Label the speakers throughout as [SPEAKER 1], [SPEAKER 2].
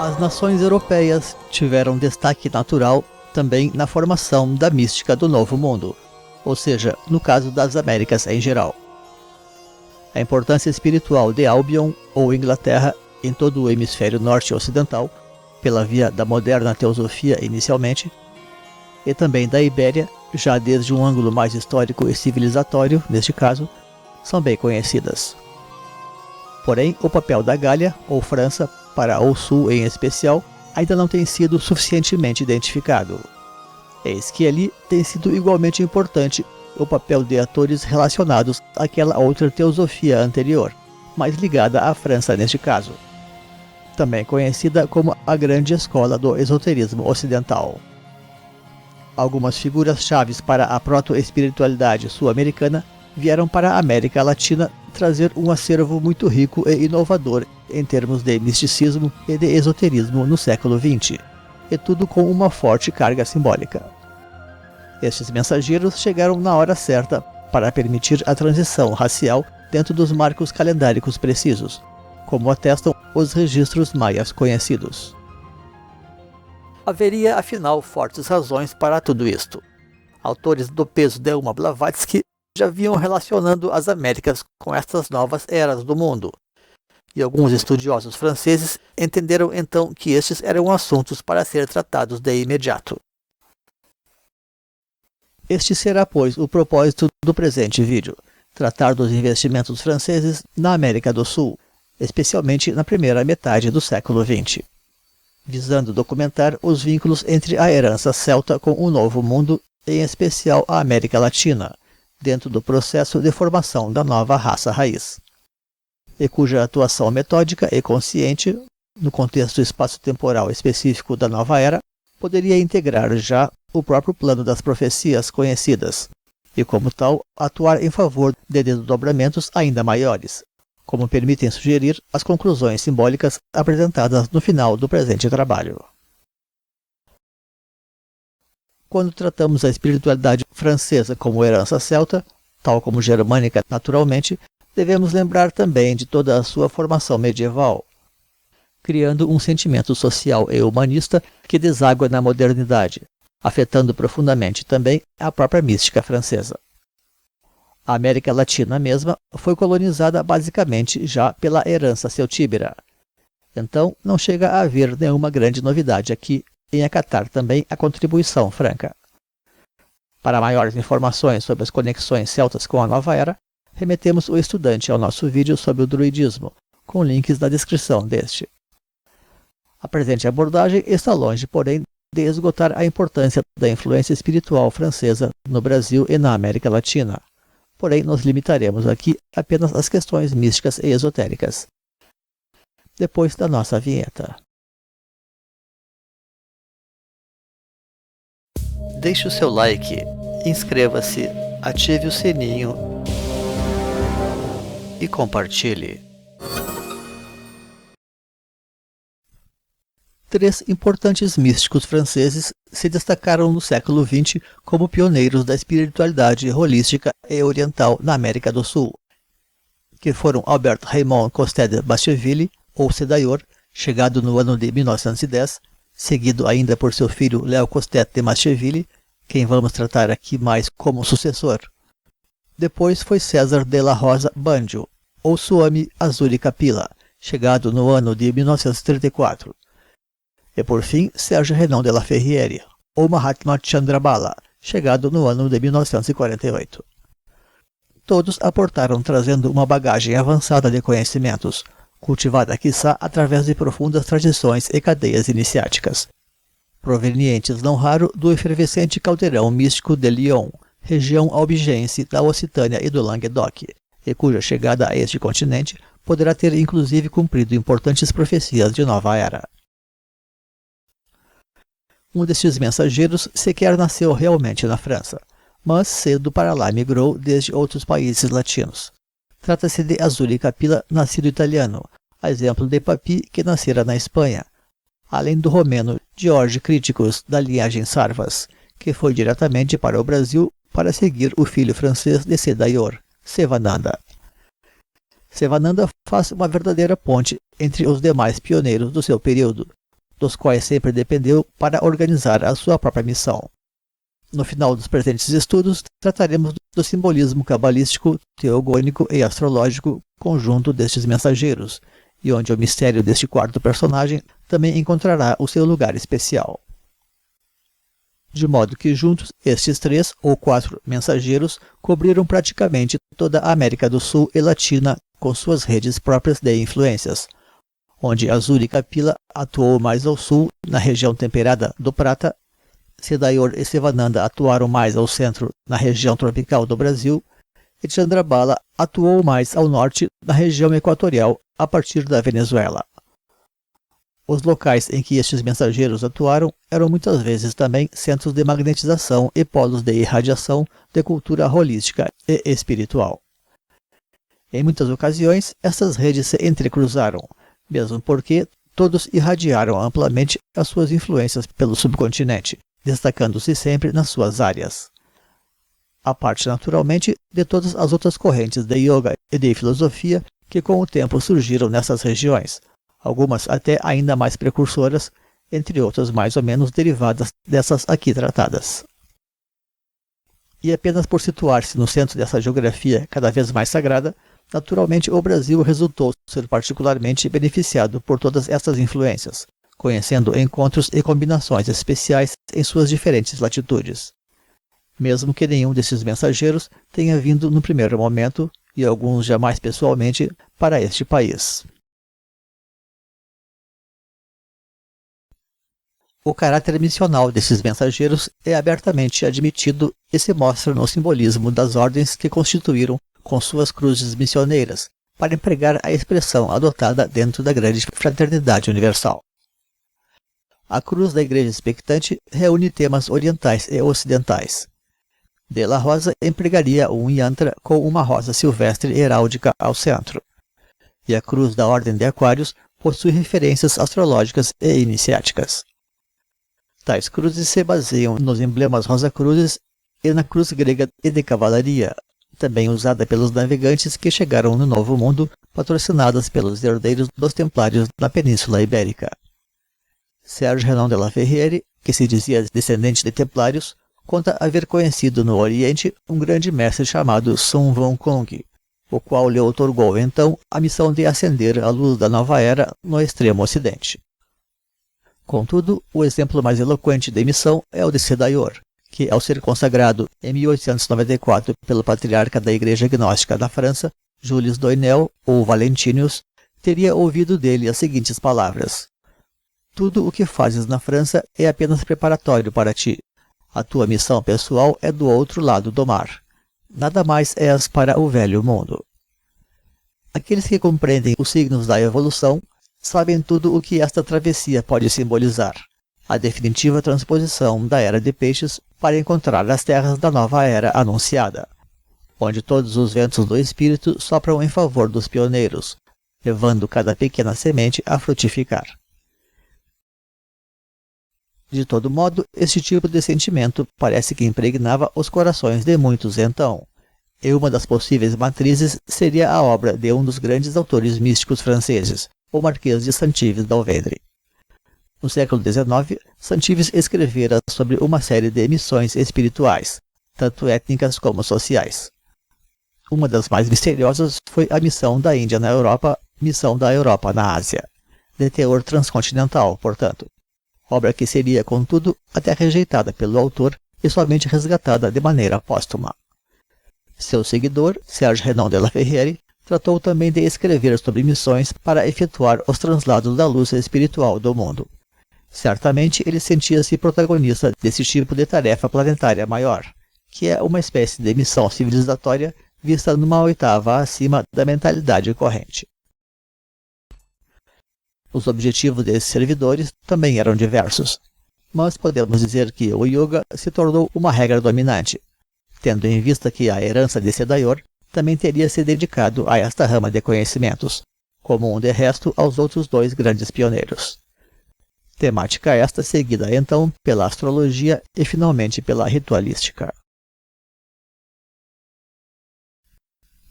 [SPEAKER 1] As nações europeias tiveram destaque natural também na formação da mística do Novo Mundo, ou seja, no caso das Américas em geral. A importância espiritual de Albion, ou Inglaterra, em todo o hemisfério norte ocidental, pela via da moderna teosofia inicialmente, e também da Ibéria, já desde um ângulo mais histórico e civilizatório, neste caso, são bem conhecidas. Porém, o papel da Gália, ou França, para o Sul em especial, ainda não tem sido suficientemente identificado. Eis que ali tem sido igualmente importante o papel de atores relacionados àquela outra teosofia anterior, mais ligada à França neste caso, também conhecida como a Grande Escola do Esoterismo Ocidental. Algumas figuras chaves para a proto-espiritualidade sul-americana vieram para a América Latina trazer um acervo muito rico e inovador em termos de misticismo e de esoterismo no século XX, e tudo com uma forte carga simbólica. Estes mensageiros chegaram na hora certa para permitir a transição racial dentro dos marcos calendáricos precisos, como atestam os registros maias conhecidos. Haveria, afinal, fortes razões para tudo isto. Autores do peso de Uma Blavatsky já vinham relacionando as Américas com estas novas eras do mundo, e alguns estudiosos franceses entenderam então que estes eram assuntos para ser tratados de imediato. Este será, pois, o propósito do presente vídeo, tratar dos investimentos franceses na América do Sul, especialmente na primeira metade do século XX, visando documentar os vínculos entre a herança celta com o Novo Mundo, em especial a América Latina, dentro do processo de formação da nova raça raiz, e cuja atuação metódica e consciente, no contexto espaço-temporal específico da nova era, poderia integrar já o próprio plano das profecias conhecidas, e como tal, atuar em favor de desdobramentos ainda maiores, como permitem sugerir as conclusões simbólicas apresentadas no final do presente trabalho. Quando tratamos a espiritualidade francesa como herança celta, tal como germânica naturalmente, devemos lembrar também de toda a sua formação medieval, criando um sentimento social e humanista que deságua na modernidade, afetando profundamente também a própria mística francesa. A América Latina mesma foi colonizada basicamente já pela herança celtíbera. Então, não chega a haver nenhuma grande novidade aqui em acatar também a contribuição franca. Para maiores informações sobre as conexões celtas com a nova era, remetemos o estudante ao nosso vídeo sobre o druidismo, com links na descrição deste. A presente abordagem está longe, porém, de esgotar a importância da influência espiritual francesa no Brasil e na América Latina. Porém, nos limitaremos aqui apenas às questões místicas e esotéricas. Depois da nossa vinheta. Deixe o seu like, inscreva-se, ative o sininho e compartilhe. 3 importantes místicos franceses se destacaram no século XX como pioneiros da espiritualidade holística e oriental na América do Sul, que foram Albert Raymond Costet de Basteville, ou Sédaillor, chegado no ano de 1910, seguido ainda por seu filho Léo Costet de Basteville, quem vamos tratar aqui mais como sucessor. Depois foi César de la Rosa Banjo, ou Swami Azuri Kapila, chegado no ano de 1934. E por fim, Sérgio Renan de la Ferrière, ou Mahatma Chandrabala, chegado no ano de 1948. Todos aportaram trazendo uma bagagem avançada de conhecimentos, cultivada quiçá através de profundas tradições e cadeias iniciáticas, provenientes não raro do efervescente caldeirão místico de Lyon, região albigense da Ocitânia e do Languedoc, e cuja chegada a este continente poderá ter inclusive cumprido importantes profecias de nova era. Um destes mensageiros sequer nasceu realmente na França, mas cedo para lá migrou desde outros países latinos. Trata-se de Azuri Kapila, nascido italiano, a exemplo de Papi, que nascera na Espanha, além do romeno George Criticus, da linhagem Sarvas, que foi diretamente para o Brasil para seguir o filho francês de Sédaillor, Sevananda. Sevananda faz uma verdadeira ponte entre os demais pioneiros do seu período, dos quais sempre dependeu para organizar a sua própria missão. No final dos presentes estudos, trataremos do simbolismo cabalístico, teogônico e astrológico conjunto destes mensageiros, e onde o mistério deste quarto personagem também encontrará o seu lugar especial. De modo que juntos, estes 3 ou 4 mensageiros cobriram praticamente toda a América do Sul e Latina com suas redes próprias de influências, onde Azuri Kapila atuou mais ao sul, na região temperada do Prata, Sedayor e Sivananda atuaram mais ao centro, na região tropical do Brasil, e Chandrabala atuou mais ao norte, na região equatorial, a partir da Venezuela. Os locais em que estes mensageiros atuaram eram muitas vezes também centros de magnetização e polos de irradiação de cultura holística e espiritual. Em muitas ocasiões, essas redes se entrecruzaram, mesmo porque todos irradiaram amplamente as suas influências pelo subcontinente, destacando-se sempre nas suas áreas. A parte, naturalmente, de todas as outras correntes de yoga e de filosofia que com o tempo surgiram nessas regiões, algumas até ainda mais precursoras, entre outras mais ou menos derivadas dessas aqui tratadas. E apenas por situar-se no centro dessa geografia cada vez mais sagrada, naturalmente o Brasil resultou ser particularmente beneficiado por todas essas influências, conhecendo encontros e combinações especiais em suas diferentes latitudes. Mesmo que nenhum desses mensageiros tenha vindo no primeiro momento, e alguns jamais pessoalmente, para este país. O caráter missional desses mensageiros é abertamente admitido e se mostra no simbolismo das ordens que constituíram com suas cruzes missioneiras, para empregar a expressão adotada dentro da grande fraternidade universal. A cruz da Igreja Expectante reúne temas orientais e ocidentais. De La Rosa empregaria um yantra com uma rosa silvestre heráldica ao centro. E a cruz da Ordem de Aquários possui referências astrológicas e iniciáticas. Tais cruzes se baseiam nos emblemas Rosa-Cruzes e na cruz grega e de cavalaria, também usada pelos navegantes que chegaram no Novo Mundo, patrocinadas pelos herdeiros dos Templários na Península Ibérica. Sérgio Renan de la Ferrière, que se dizia descendente de Templários, conta haver conhecido no Oriente um grande mestre chamado Sun Wukong, o qual lhe outorgou então a missão de acender a luz da nova era no extremo ocidente. Contudo, o exemplo mais eloquente de missão é o de Sedayor, que, ao ser consagrado em 1894 pelo patriarca da Igreja Gnóstica da França, Julius Doinel, ou Valentinius, teria ouvido dele as seguintes palavras: "Tudo o que fazes na França é apenas preparatório para ti. A tua missão pessoal é do outro lado do mar. Nada mais és para o velho mundo." Aqueles que compreendem os signos da evolução sabem tudo o que esta travessia pode simbolizar: a definitiva transposição da Era de Peixes para encontrar as terras da nova era anunciada, onde todos os ventos do espírito sopram em favor dos pioneiros, levando cada pequena semente a frutificar. De todo modo, este tipo de sentimento parece que impregnava os corações de muitos então, e uma das possíveis matrizes seria a obra de um dos grandes autores místicos franceses, o Marquês de Saint-Yves d'Alvendre. No século XIX, Saint-Yves escrevera sobre uma série de missões espirituais, tanto étnicas como sociais. Uma das mais misteriosas foi a missão da Índia na Europa, missão da Europa na Ásia, de teor transcontinental, portanto. Obra que seria, contudo, até rejeitada pelo autor e somente resgatada de maneira póstuma. Seu seguidor, Sérgio Renan de la Ferrière, tratou também de escrever sobre missões para efetuar os translados da luz espiritual do mundo. Certamente ele sentia-se protagonista desse tipo de tarefa planetária maior, que é uma espécie de missão civilizatória vista numa oitava acima da mentalidade corrente. Os objetivos desses servidores também eram diversos, mas podemos dizer que o yoga se tornou uma regra dominante, tendo em vista que a herança de Sedayor também teria se dedicado a esta rama de conhecimentos, comum de resto aos outros dois grandes pioneiros. Temática esta seguida então pela astrologia e finalmente pela ritualística.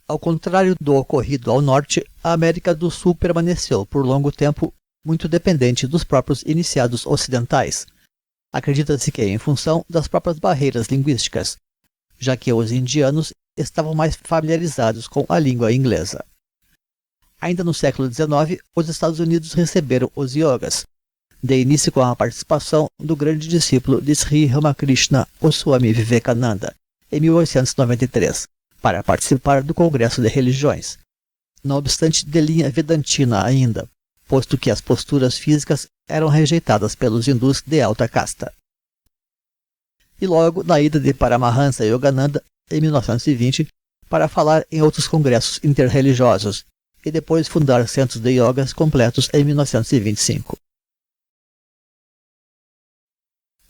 [SPEAKER 1] Ao contrário do ocorrido ao norte, a América do Sul permaneceu por longo tempo muito dependente dos próprios iniciados ocidentais. Acredita-se que em função das próprias barreiras linguísticas, já que os indianos estavam mais familiarizados com a língua inglesa. Ainda no século XIX, os Estados Unidos receberam os yogas, de início com a participação do grande discípulo de Sri Ramakrishna, o Swami Vivekananda, em 1893, para participar do Congresso de Religiões, não obstante de linha vedantina ainda, posto que as posturas físicas eram rejeitadas pelos hindus de alta casta. E logo na ida de Paramahansa Yogananda, em 1920, para falar em outros congressos interreligiosos, e depois fundar centros de yogas completos em 1925.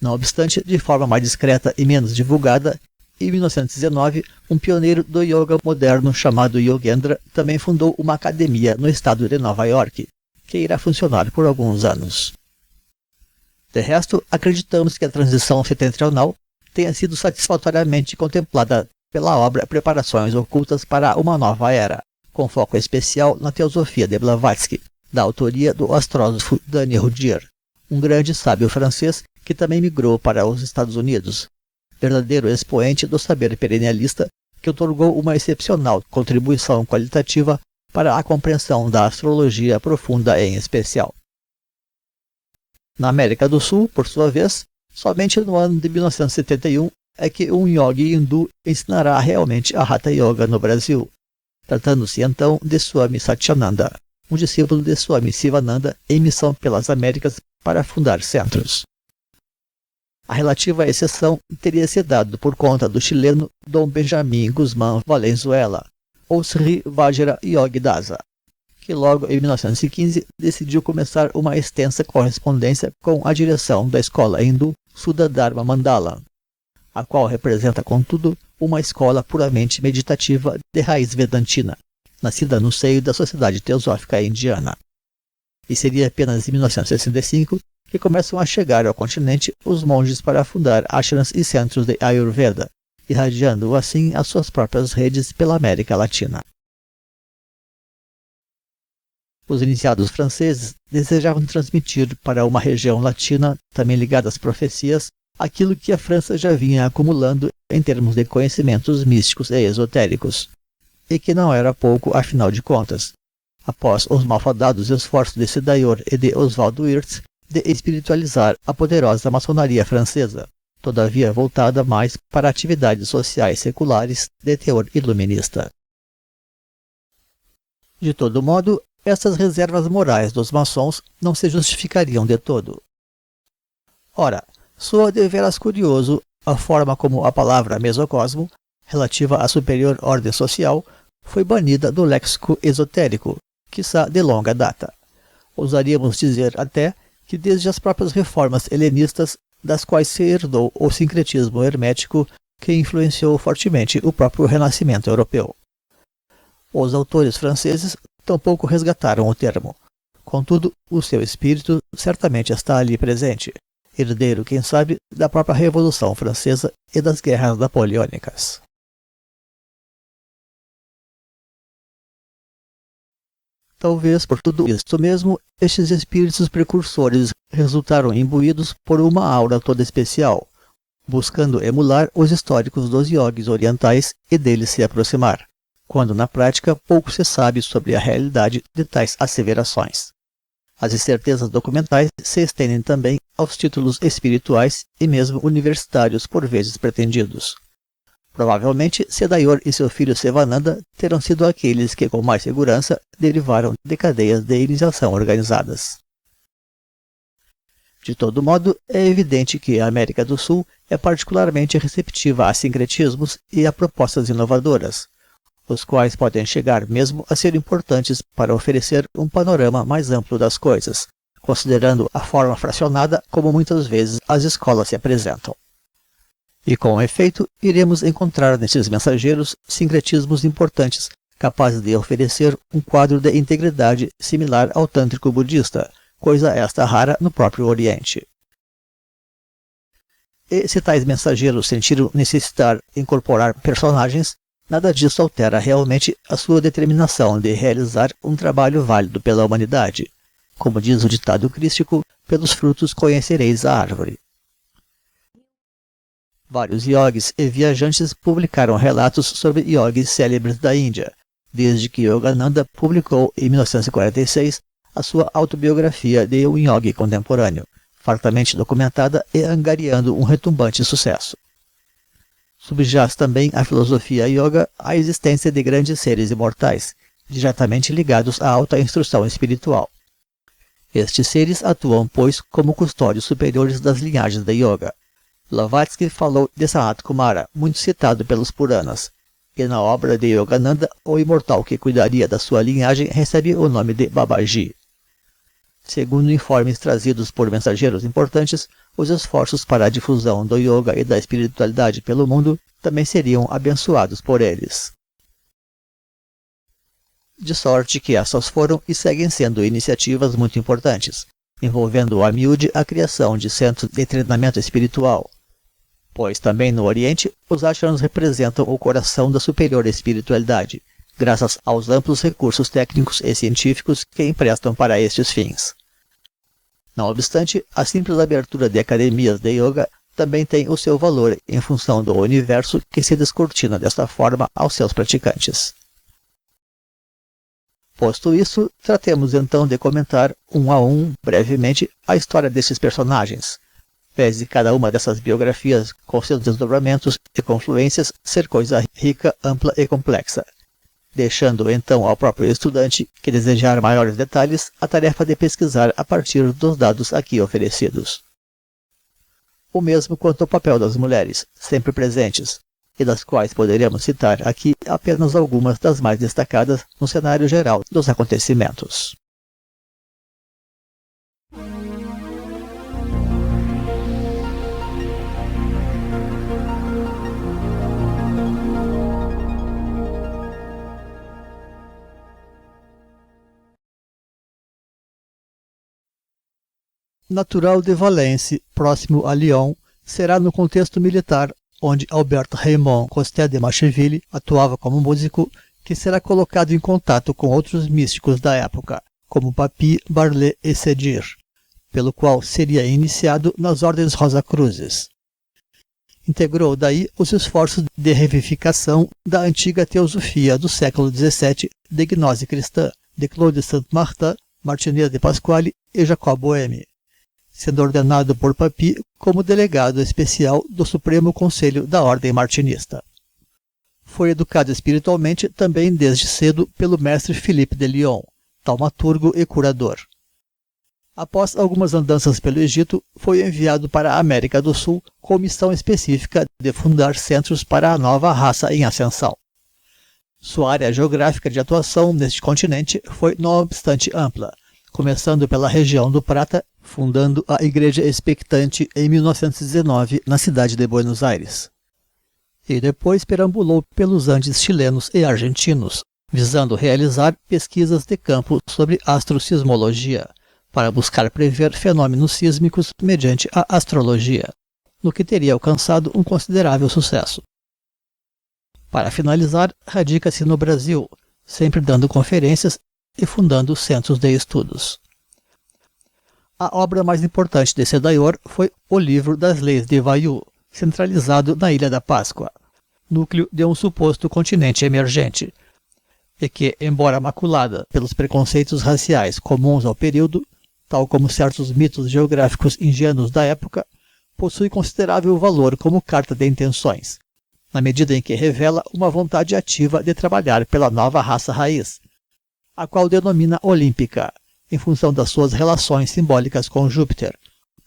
[SPEAKER 1] Não obstante, de forma mais discreta e menos divulgada, em 1919, um pioneiro do yoga moderno chamado Yogendra também fundou uma academia no estado de Nova York, que irá funcionar por alguns anos. De resto, acreditamos que a transição setentrional tenha sido satisfatoriamente contemplada pela obra Preparações Ocultas para uma Nova Era, com foco especial na teosofia de Blavatsky, da autoria do astrósofo Daniel Dier, um grande sábio francês que também migrou para os Estados Unidos, verdadeiro expoente do saber perennialista que otorgou uma excepcional contribuição qualitativa para a compreensão da astrologia profunda em especial. Na América do Sul, por sua vez, somente no ano de 1971 é que um yogi hindu ensinará realmente a Hatha Yoga no Brasil, tratando-se então de Swami Satyananda, um discípulo de Swami Sivananda em missão pelas Américas para fundar centros. A relativa exceção teria se dado por conta do chileno Dom Benjamin Guzmán Valenzuela, ou Sri Vajra Yogi Dasa, que logo em 1915 decidiu começar uma extensa correspondência com a direção da escola hindu Sudha Dharma Mandala, a qual representa, contudo, uma escola puramente meditativa de raiz vedantina, nascida no seio da Sociedade Teosófica Indiana. E seria apenas em 1965 que começam a chegar ao continente os monges para fundar ashrams e centros de Ayurveda, irradiando assim as suas próprias redes pela América Latina. Os iniciados franceses desejavam transmitir para uma região latina, também ligada às profecias, aquilo que a França já vinha acumulando em termos de conhecimentos místicos e esotéricos, e que não era pouco afinal de contas, após os malfadados esforços de Sédayor e de Oswald Wirth de espiritualizar a poderosa maçonaria francesa, todavia voltada mais para atividades sociais seculares de teor iluminista. De todo modo, essas reservas morais dos maçons não se justificariam de todo. Ora, soa deveras curioso a forma como a palavra mesocosmo, relativa à superior ordem social, foi banida do léxico esotérico, quiçá de longa data. Ousaríamos dizer até que desde as próprias reformas helenistas, das quais se herdou o sincretismo hermético que influenciou fortemente o próprio renascimento europeu. Os autores franceses tampouco resgataram o termo. Contudo, o seu espírito certamente está ali presente, herdeiro, quem sabe, da própria Revolução Francesa e das guerras napoleônicas. Talvez por tudo isto mesmo, estes espíritos precursores resultaram imbuídos por uma aura toda especial, buscando emular os históricos dos yogis orientais e deles se aproximar, quando na prática pouco se sabe sobre a realidade de tais asseverações. As incertezas documentais se estendem também aos títulos espirituais e mesmo universitários por vezes pretendidos. Provavelmente, Sédayor e seu filho Sivananda terão sido aqueles que, com mais segurança, derivaram de cadeias de iniciação organizadas. De todo modo, é evidente que a América do Sul é particularmente receptiva a sincretismos e a propostas inovadoras, os quais podem chegar mesmo a ser importantes para oferecer um panorama mais amplo das coisas, considerando a forma fracionada como muitas vezes as escolas se apresentam. E com efeito, iremos encontrar nesses mensageiros sincretismos importantes, capazes de oferecer um quadro de integridade similar ao tântrico budista, coisa esta rara no próprio Oriente. E se tais mensageiros sentiram necessitar incorporar personagens, nada disso altera realmente a sua determinação de realizar um trabalho válido pela humanidade, como diz o ditado crístico, pelos frutos conhecereis a árvore. Vários yogis e viajantes publicaram relatos sobre yogis célebres da Índia, desde que Yogananda publicou em 1946 a sua autobiografia de um yogi contemporâneo, fartamente documentada e angariando um retumbante sucesso. Subjaz também à filosofia yoga a existência de grandes seres imortais, diretamente ligados à alta instrução espiritual. Estes seres atuam, pois, como custódios superiores das linhagens da yoga. Blavatsky falou de Sanat Kumara, muito citado pelos Puranas, e na obra de Yogananda, o imortal que cuidaria da sua linhagem recebe o nome de Babaji. Segundo informes trazidos por mensageiros importantes, os esforços para a difusão do yoga e da espiritualidade pelo mundo também seriam abençoados por eles. De sorte que essas foram e seguem sendo iniciativas muito importantes, envolvendo a miúde a criação de centros de treinamento espiritual, pois também no Oriente os ashrams representam o coração da superior espiritualidade, graças aos amplos recursos técnicos e científicos que emprestam para estes fins. Não obstante, a simples abertura de academias de yoga também tem o seu valor em função do universo que se descortina desta forma aos seus praticantes. Posto isso, tratemos então de comentar, um a um, brevemente, a história desses personagens, pese cada uma dessas biografias, com seus desdobramentos e confluências, ser coisa rica, ampla e complexa, deixando então ao próprio estudante que desejar maiores detalhes a tarefa de pesquisar a partir dos dados aqui oferecidos. O mesmo quanto ao papel das mulheres, sempre presentes, e das quais poderemos citar aqui apenas algumas das mais destacadas no cenário geral dos acontecimentos. Natural de Valence, próximo a Lyon, será no contexto militar, onde Albert Raymond Costet de Macheville atuava como músico, que será colocado em contato com outros místicos da época, como Papy, Barlet e Sédir, pelo qual seria iniciado nas ordens Rosacruzes. Integrou daí os esforços de revivificação da antiga teosofia do século XVII de gnose cristã, de Claude Saint-Martin, Martinez de Pasquale e Jacob Boehme, sendo ordenado por Papy como delegado especial do Supremo Conselho da Ordem Martinista. Foi educado espiritualmente também desde cedo pelo mestre Philippe de Lyon, taumaturgo e curador. Após algumas andanças pelo Egito, foi enviado para a América do Sul com missão específica de fundar centros para a nova raça em ascensão. Sua área geográfica de atuação neste continente foi, não obstante, ampla, começando pela região do Prata, fundando a Igreja Expectante em 1919 na cidade de Buenos Aires. E depois perambulou pelos Andes chilenos e argentinos, visando realizar pesquisas de campo sobre astrosismologia, para buscar prever fenômenos sísmicos mediante a astrologia, no que teria alcançado um considerável sucesso. Para finalizar, radica-se no Brasil, sempre dando conferências e fundando centros de estudos. A obra mais importante de Sédaior foi o Livro das Leis de Vayu, centralizado na Ilha da Páscoa, núcleo de um suposto continente emergente, e que, embora maculada pelos preconceitos raciais comuns ao período, tal como certos mitos geográficos ingênuos da época, possui considerável valor como carta de intenções, na medida em que revela uma vontade ativa de trabalhar pela nova raça raiz, a qual denomina olímpica, em função das suas relações simbólicas com Júpiter,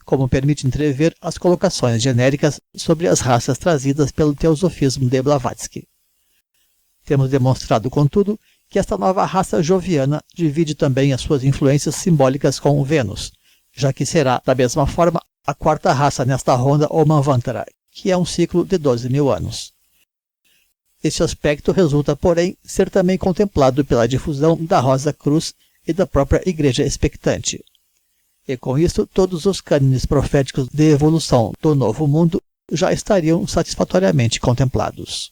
[SPEAKER 1] como permite entrever as colocações genéricas sobre as raças trazidas pelo teosofismo de Blavatsky. Temos demonstrado, contudo, que esta nova raça joviana divide também as suas influências simbólicas com Vênus, já que será, da mesma forma, a quarta raça nesta ronda ou Manvantara, que é um ciclo de 12.000 anos. Este aspecto resulta, porém, ser também contemplado pela difusão da Rosa Cruz e da própria Igreja Expectante. E com isso, todos os cânones proféticos de evolução do Novo Mundo já estariam satisfatoriamente contemplados.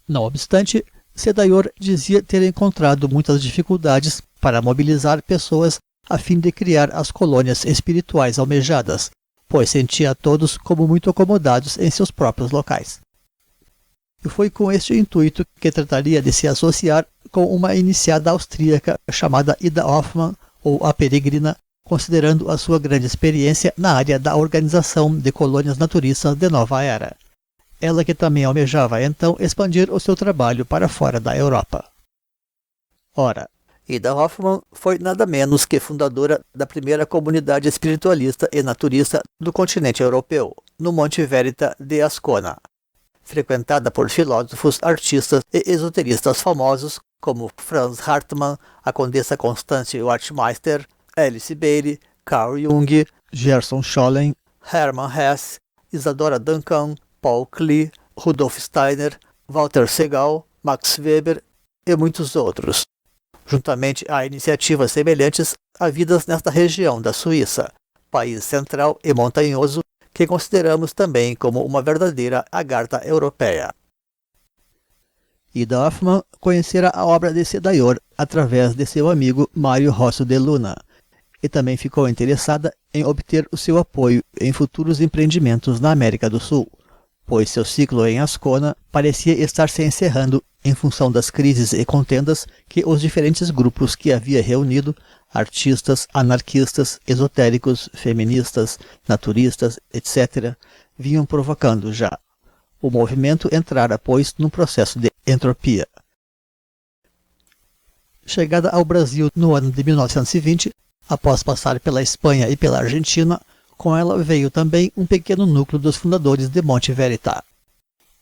[SPEAKER 1] Não obstante, Sedaior dizia ter encontrado muitas dificuldades para mobilizar pessoas a fim de criar as colônias espirituais almejadas, pois sentia a todos como muito acomodados em seus próprios locais. E foi com este intuito que trataria de se associar com uma iniciada austríaca chamada Ida Hoffmann, ou a Peregrina, considerando a sua grande experiência na área da organização de colônias naturistas de nova era. Ela que também almejava então expandir o seu trabalho para fora da Europa. Ora, Ida Hoffmann foi nada menos que fundadora da primeira comunidade espiritualista e naturista do continente europeu, no Monte Verita de Ascona, frequentada por filósofos, artistas e esoteristas famosos como Franz Hartmann, a Condessa Constance Wachtmeister, Alice Bailey, Carl Jung, Gerson Scholem, Hermann Hesse, Isadora Duncan, Paul Klee, Rudolf Steiner, Walter Segal, Max Weber e muitos outros, juntamente a iniciativas semelhantes havidas nesta região da Suíça, país central e montanhoso que consideramos também como uma verdadeira Agartha europeia. Ida Hoffmann conhecera a obra de Sedaior através de seu amigo Mário Rosso de Luna, e também ficou interessada em obter o seu apoio em futuros empreendimentos na América do Sul, pois seu ciclo em Ascona parecia estar se encerrando em função das crises e contendas que os diferentes grupos que havia reunido, artistas, anarquistas, esotéricos, feministas, naturistas, etc., vinham provocando já. O movimento entrara, pois, num processo de entropia. Chegada ao Brasil no ano de 1920, após passar pela Espanha e pela Argentina, com ela veio também um pequeno núcleo dos fundadores de Monte Verita.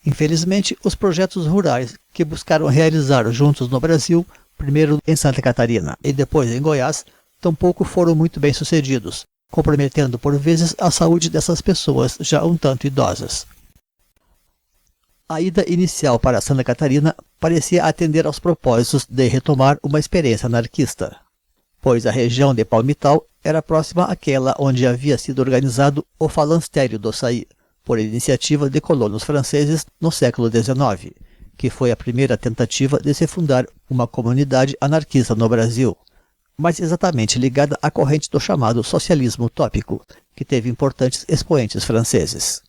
[SPEAKER 1] Infelizmente, os projetos rurais que buscaram realizar juntos no Brasil, primeiro em Santa Catarina e depois em Goiás, tampouco foram muito bem sucedidos, comprometendo por vezes a saúde dessas pessoas já um tanto idosas. A ida inicial para Santa Catarina parecia atender aos propósitos de retomar uma experiência anarquista, pois a região de Palmital era próxima àquela onde havia sido organizado o Falanstério do Açaí, por iniciativa de colonos franceses no século XIX, que foi a primeira tentativa de se fundar uma comunidade anarquista no Brasil, mas exatamente ligada à corrente do chamado socialismo utópico, que teve importantes expoentes franceses.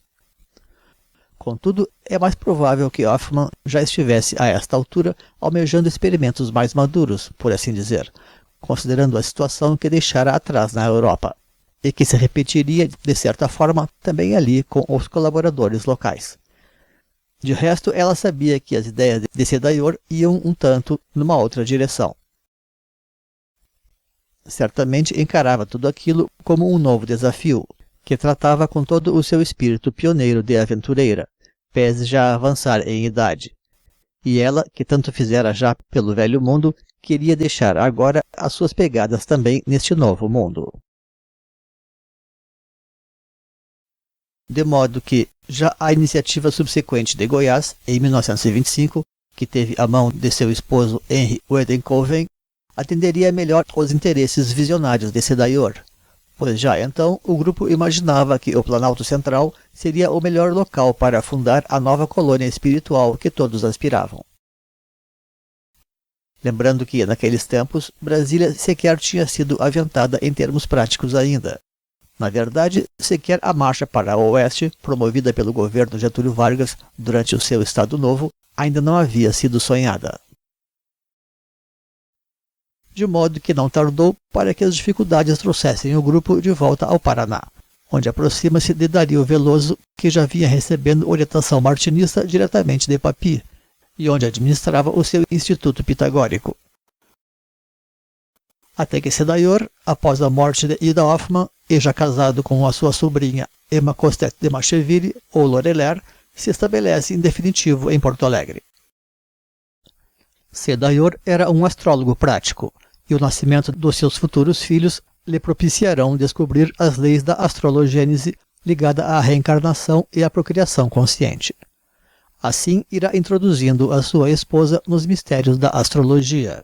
[SPEAKER 1] Contudo, é mais provável que Hoffmann já estivesse a esta altura almejando experimentos mais maduros, por assim dizer, considerando a situação que deixara atrás na Europa, e que se repetiria, de certa forma, também ali com os colaboradores locais. De resto, ela sabia que as ideias de Sedaior iam um tanto numa outra direção. Certamente encarava tudo aquilo como um novo desafio, que tratava com todo o seu espírito pioneiro de aventureira, pese já a avançar em idade. E ela, que tanto fizera já pelo velho mundo, queria deixar agora as suas pegadas também neste novo mundo. De modo que, já a iniciativa subsequente de Goiás, em 1925, que teve a mão de seu esposo Henry Wedenkoven, atenderia melhor os interesses visionários de Sedaior, pois já então o grupo imaginava que o Planalto Central seria o melhor local para fundar a nova colônia espiritual que todos aspiravam. Lembrando que, naqueles tempos, Brasília sequer tinha sido aventada em termos práticos ainda. Na verdade, sequer a marcha para o oeste, promovida pelo governo Getúlio Vargas durante o seu Estado Novo, ainda não havia sido sonhada. De modo que não tardou para que as dificuldades trouxessem o grupo de volta ao Paraná, onde aproxima-se de Dario Veloso, que já vinha recebendo orientação martinista diretamente de Papi, e onde administrava o seu Instituto Pitagórico. Até que Sedaior, após a morte de Ida Hoffmann, e já casado com a sua sobrinha Emma Costet de Macheville, ou Lorelher, se estabelece em definitivo em Porto Alegre. Sedaior era um astrólogo prático, e o nascimento dos seus futuros filhos lhe propiciarão descobrir as leis da astrologênese ligada à reencarnação e à procriação consciente. Assim, irá introduzindo a sua esposa nos mistérios da astrologia.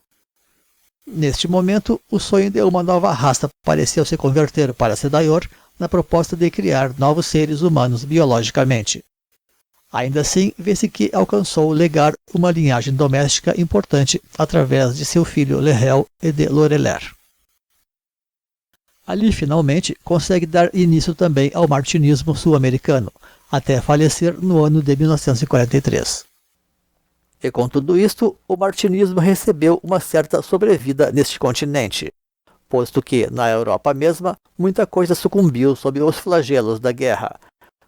[SPEAKER 1] Neste momento, o sonho de uma nova raça pareceu se converter para Sedaior na proposta de criar novos seres humanos biologicamente. Ainda assim, vê-se que alcançou legar uma linhagem doméstica importante através de seu filho Lehel e de Lorelei. Ali, finalmente, consegue dar início também ao martinismo sul-americano, até falecer no ano de 1943. E com tudo isto, o martinismo recebeu uma certa sobrevida neste continente, posto que, na Europa mesma, muita coisa sucumbiu sob os flagelos da guerra,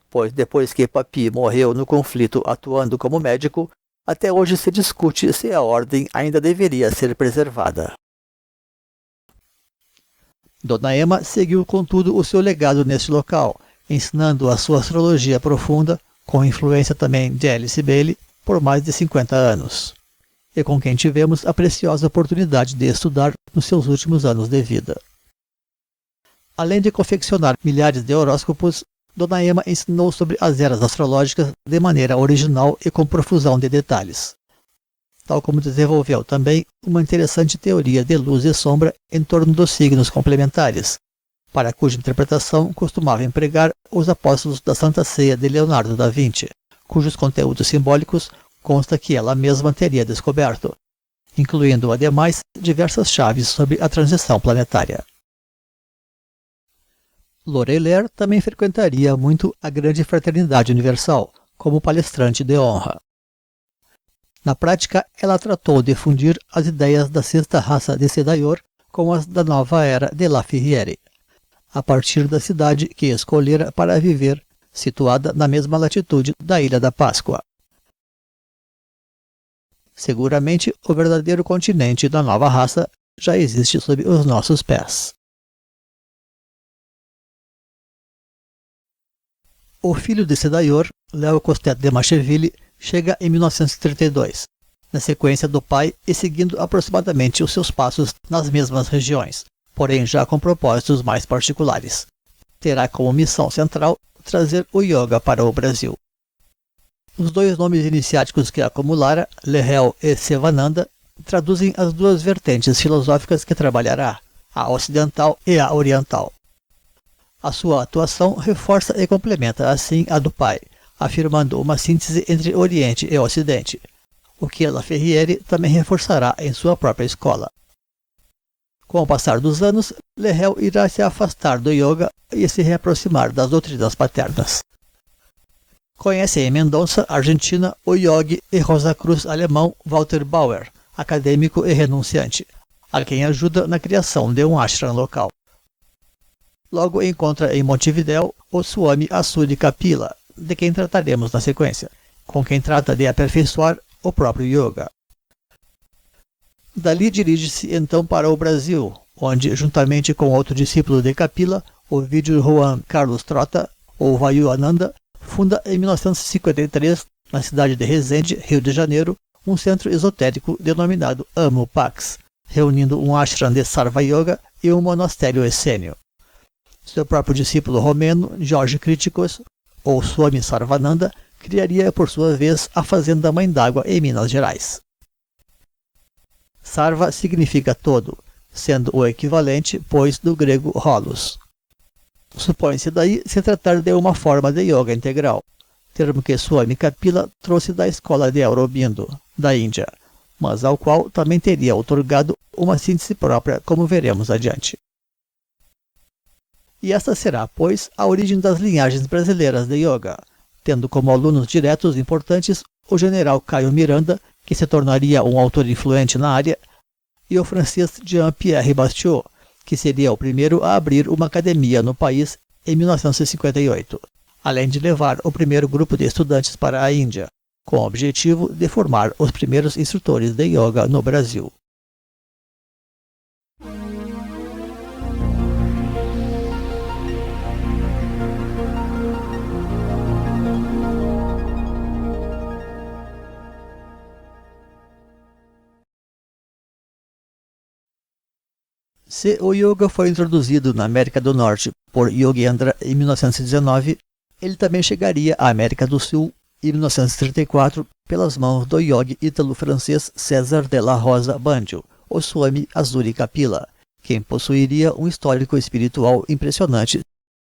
[SPEAKER 1] pois depois que Papi morreu no conflito atuando como médico, até hoje se discute se a ordem ainda deveria ser preservada. Dona Emma seguiu, contudo, o seu legado neste local, ensinando a sua astrologia profunda, com influência também de Alice Bailey, por mais de 50 anos, e com quem tivemos a preciosa oportunidade de estudar nos seus últimos anos de vida. Além de confeccionar milhares de horóscopos, Dona Emma ensinou sobre as eras astrológicas de maneira original e com profusão de detalhes, tal como desenvolveu também uma interessante teoria de luz e sombra em torno dos signos complementares, para cuja interpretação costumava empregar os apóstolos da Santa Ceia de Leonardo da Vinci, cujos conteúdos simbólicos consta que ela mesma teria descoberto, incluindo, ademais, diversas chaves sobre a transição planetária. Lorelei também frequentaria muito a Grande Fraternidade Universal, como palestrante de honra. Na prática, ela tratou de fundir as ideias da sexta raça de Sedaior com as da nova era de La Ferriere, a partir da cidade que escolhera para viver, situada na mesma latitude da Ilha da Páscoa. Seguramente, o verdadeiro continente da nova raça já existe sob os nossos pés. O filho de Sedaior, Léo Costet de Macheville, chega em 1932, na sequência do pai e seguindo aproximadamente os seus passos nas mesmas regiões, porém já com propósitos mais particulares. Terá como missão central trazer o yoga para o Brasil. Os dois nomes iniciáticos que acumulara, Lehel e Sivananda, traduzem as duas vertentes filosóficas que trabalhará, a ocidental e a oriental. A sua atuação reforça e complementa assim a do pai, afirmando uma síntese entre Oriente e Ocidente, o que La Ferriere também reforçará em sua própria escola. Com o passar dos anos, Lehel irá se afastar do yoga e se reaproximar das doutrinas paternas. Conhece em Mendonça, Argentina, o yogi e Rosa Cruz alemão Walter Bauer, acadêmico e renunciante, a quem ajuda na criação de um ashram local. Logo encontra em Montevidéu o Swami Asuri Kapila, de quem trataremos na sequência, com quem trata de aperfeiçoar o próprio yoga. Dali dirige-se então para o Brasil, onde, juntamente com outro discípulo de Kapila, o Vídeo Juan Carlos Trota, ou Vayu Ananda, funda em 1953, na cidade de Resende, Rio de Janeiro, um centro esotérico denominado Amo Pax, reunindo um ashram de Sarva Yoga e um monastério essênio. Seu próprio discípulo romeno, Jorge Críticos, ou Swami Sarvananda, criaria por sua vez a Fazenda Mãe d'Água em Minas Gerais. Sarva significa todo, sendo o equivalente, pois, do grego holos. Supõe-se daí se tratar de uma forma de yoga integral, termo que Swami Kapila trouxe da escola de Aurobindo, da Índia, mas ao qual também teria outorgado uma síntese própria, como veremos adiante. E esta será, pois, a origem das linhagens brasileiras de yoga, tendo como alunos diretos importantes o general Caio Miranda, que se tornaria um autor influente na área, e o francês Jean-Pierre Bastiot, que seria o primeiro a abrir uma academia no país em 1958, além de levar o primeiro grupo de estudantes para a Índia, com o objetivo de formar os primeiros instrutores de yoga no Brasil. Se o yoga foi introduzido na América do Norte por Yogendra em 1919, ele também chegaria à América do Sul em 1934 pelas mãos do yogi ítalo-francês César de la Rosa Bandio, o Swami Asuri Kapila, quem possuiria um histórico espiritual impressionante,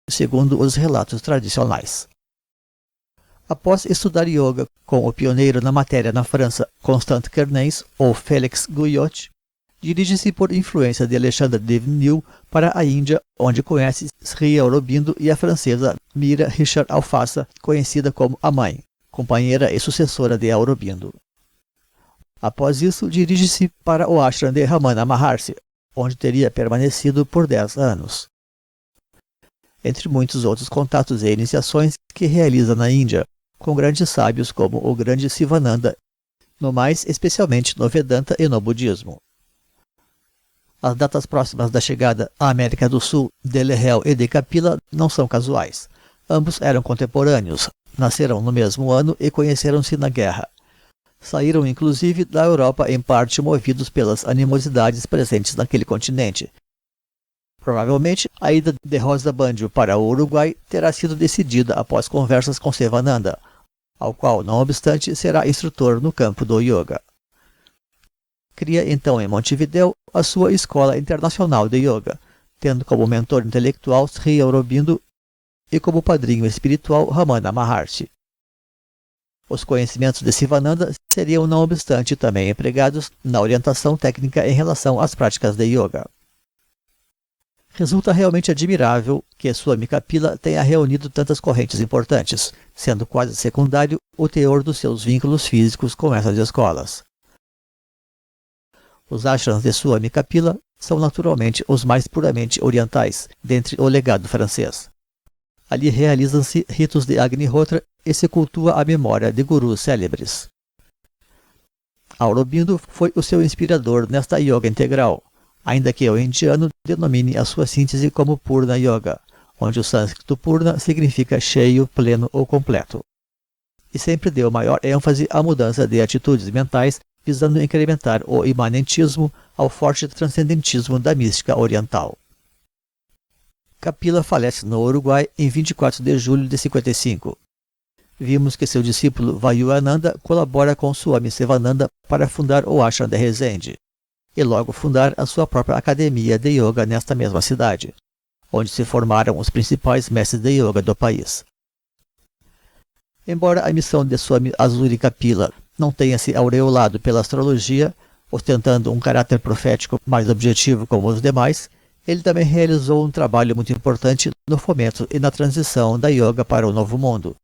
[SPEAKER 1] segundo os relatos tradicionais. Após estudar yoga com o pioneiro na matéria na França, Constant Kernez, ou Félix Guyot, dirige-se por influência de Alexandre Devinil para a Índia, onde conhece Sri Aurobindo e a francesa Mira Richard Alfassa, conhecida como a Mãe, companheira e sucessora de Aurobindo. Após isso, dirige-se para o ashram de Ramana Maharshi, onde teria permanecido por 10 anos. Entre muitos outros contatos e iniciações que realiza na Índia, com grandes sábios como o grande Sivananda, no mais especialmente no Vedanta e no Budismo. As datas próximas da chegada à América do Sul de Lehel e de Kapila não são casuais. Ambos eram contemporâneos, nasceram no mesmo ano e conheceram-se na guerra. Saíram inclusive da Europa em parte movidos pelas animosidades presentes naquele continente. Provavelmente, a ida de Rosa Bandio para o Uruguai terá sido decidida após conversas com Sivananda, ao qual, não obstante, será instrutor no campo do yoga. Cria então em Montevidéu a sua Escola Internacional de Yoga, tendo como mentor intelectual Sri Aurobindo e como padrinho espiritual Ramana Maharshi. Os conhecimentos de Sivananda seriam, não obstante, também empregados na orientação técnica em relação às práticas de yoga. Resulta realmente admirável que Swami Kapila tenha reunido tantas correntes importantes, sendo quase secundário o teor dos seus vínculos físicos com essas escolas. Os ashrams de Swami Kapila são naturalmente os mais puramente orientais, dentre o legado francês. Ali realizam-se ritos de Agnihotra e se cultua a memória de gurus célebres. Aurobindo foi o seu inspirador nesta yoga integral, ainda que o indiano denomine a sua síntese como Purna Yoga, onde o sânscrito Purna significa cheio, pleno ou completo. E sempre deu maior ênfase à mudança de atitudes mentais, visando incrementar o imanentismo ao forte transcendentismo da mística oriental. Kapila falece no Uruguai em 24 de julho de 55. Vimos que seu discípulo Vayuananda colabora com Swami Sivananda para fundar o ashram de Resende, e logo fundar a sua própria academia de yoga nesta mesma cidade, onde se formaram os principais mestres de yoga do país. Embora a missão de Swami Azuri Kapila não tenha se aureolado pela astrologia, ostentando um caráter profético mais objetivo como os demais, ele também realizou um trabalho muito importante no fomento e na transição da yoga para o Novo Mundo,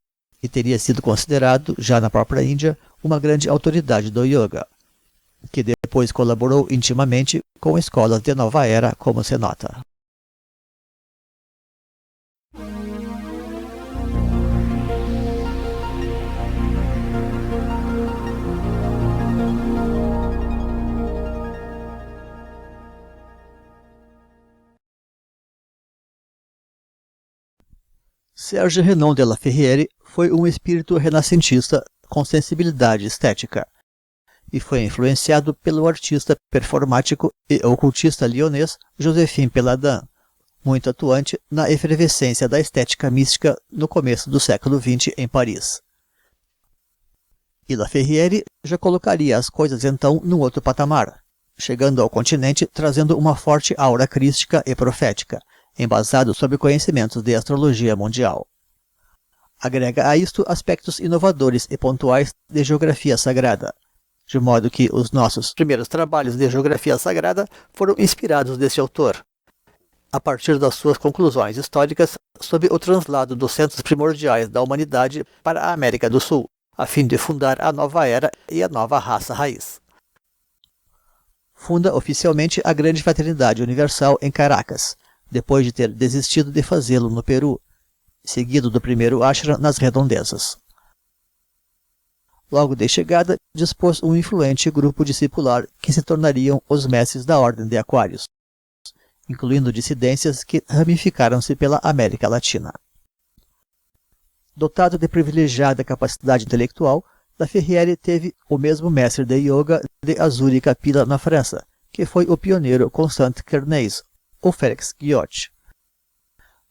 [SPEAKER 1] e teria sido considerado, já na própria Índia, uma grande autoridade do yoga, que depois colaborou intimamente com escolas de nova era, como se nota. Serge Renan de la Ferrière foi um espírito renascentista com sensibilidade estética, e foi influenciado pelo artista performático e ocultista lyonês Joséphine Péladan, muito atuante na efervescência da estética mística no começo do século XX em Paris. E la Ferrière já colocaria as coisas então num outro patamar, chegando ao continente trazendo uma forte aura crística e profética, embasado sobre conhecimentos de astrologia mundial. Agrega a isto aspectos inovadores e pontuais de geografia sagrada, de modo que os nossos primeiros trabalhos de geografia sagrada foram inspirados desse autor, a partir das suas conclusões históricas sobre o translado dos centros primordiais da humanidade para a América do Sul, a fim de fundar a nova era e a nova raça raiz. Funda oficialmente a Grande Fraternidade Universal em Caracas, depois de ter desistido de fazê-lo no Peru, seguido do primeiro ashram nas redondezas. Logo de chegada, dispôs um influente grupo discipular que se tornariam os mestres da Ordem de Aquários, incluindo dissidências que ramificaram-se pela América Latina. Dotado de privilegiada capacidade intelectual, la Ferrière teve o mesmo mestre de yoga de Azuri Kapila na França, que foi o pioneiro Constant Kernez, ou Félix Guyot.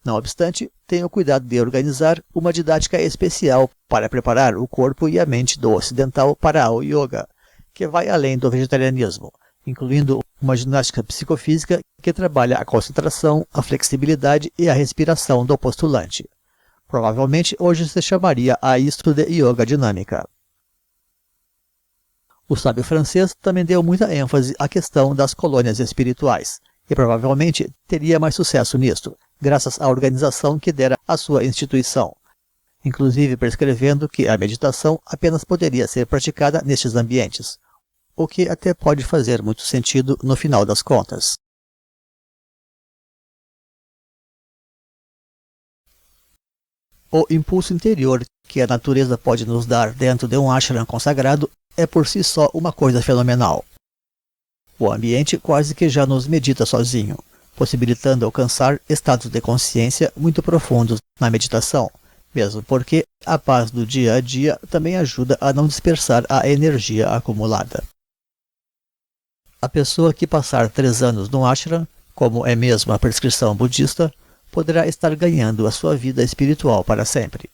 [SPEAKER 1] Não obstante, tenha o cuidado de organizar uma didática especial para preparar o corpo e a mente do ocidental para o yoga, que vai além do vegetarianismo, incluindo uma ginástica psicofísica que trabalha a concentração, a flexibilidade e a respiração do postulante. Provavelmente hoje se chamaria a isto de Yoga Dinâmica. O sábio francês também deu muita ênfase à questão das colônias espirituais, e provavelmente teria mais sucesso nisto, graças à organização que dera à sua instituição, inclusive prescrevendo que a meditação apenas poderia ser praticada nestes ambientes, o que até pode fazer muito sentido no final das contas. O impulso interior que a natureza pode nos dar dentro de um ashram consagrado é por si só uma coisa fenomenal. O ambiente quase que já nos medita sozinho, possibilitando alcançar estados de consciência muito profundos na meditação, mesmo porque a paz do dia a dia também ajuda a não dispersar a energia acumulada. A pessoa que passar 3 anos no ashram, como é mesmo a prescrição budista, poderá estar ganhando a sua vida espiritual para sempre.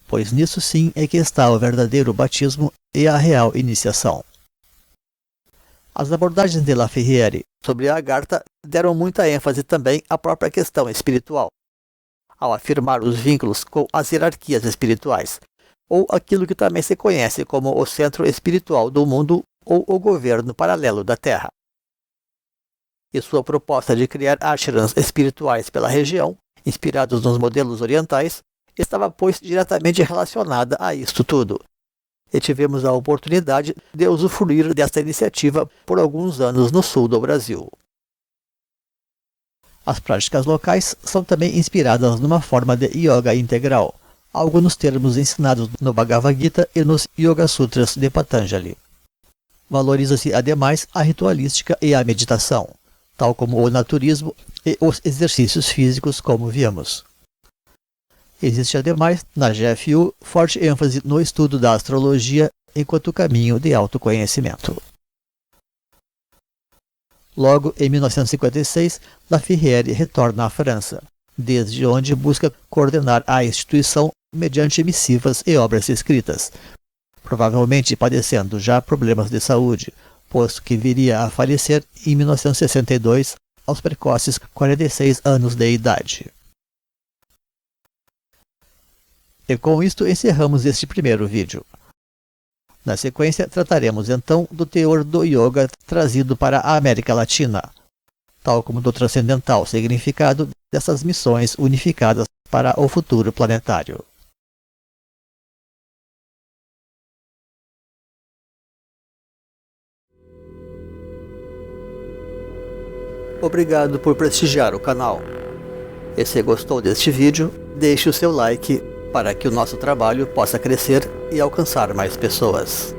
[SPEAKER 1] Pois nisso sim é que está o verdadeiro batismo e a real iniciação. As abordagens de La Ferrière sobre a Agartha deram muita ênfase também à própria questão espiritual, ao afirmar os vínculos com as hierarquias espirituais, ou aquilo que também se conhece como o centro espiritual do mundo ou o governo paralelo da Terra. E sua proposta de criar ashrams espirituais pela região, inspirados nos modelos orientais, estava, pois, diretamente relacionada a isto tudo. E tivemos a oportunidade de usufruir desta iniciativa por alguns anos no sul do Brasil. As práticas locais são também inspiradas numa forma de yoga integral, algo nos termos ensinados no Bhagavad Gita e nos Yoga Sutras de Patanjali. Valoriza-se ademais a ritualística e a meditação, tal como o naturismo e os exercícios físicos, como vimos. Existe ademais, na GFU, forte ênfase no estudo da astrologia enquanto caminho de autoconhecimento. Logo, em 1956, La Ferrière retorna à França, desde onde busca coordenar a instituição mediante missivas e obras escritas, provavelmente padecendo já problemas de saúde, posto que viria a falecer em 1962, aos precoces 46 anos de idade. E com isto encerramos este primeiro vídeo. Na sequência, trataremos então do teor do yoga trazido para a América Latina, tal como do transcendental significado dessas missões unificadas para o futuro planetário. Obrigado por prestigiar o canal. E se gostou deste vídeo, deixe o seu like para que o nosso trabalho possa crescer e alcançar mais pessoas.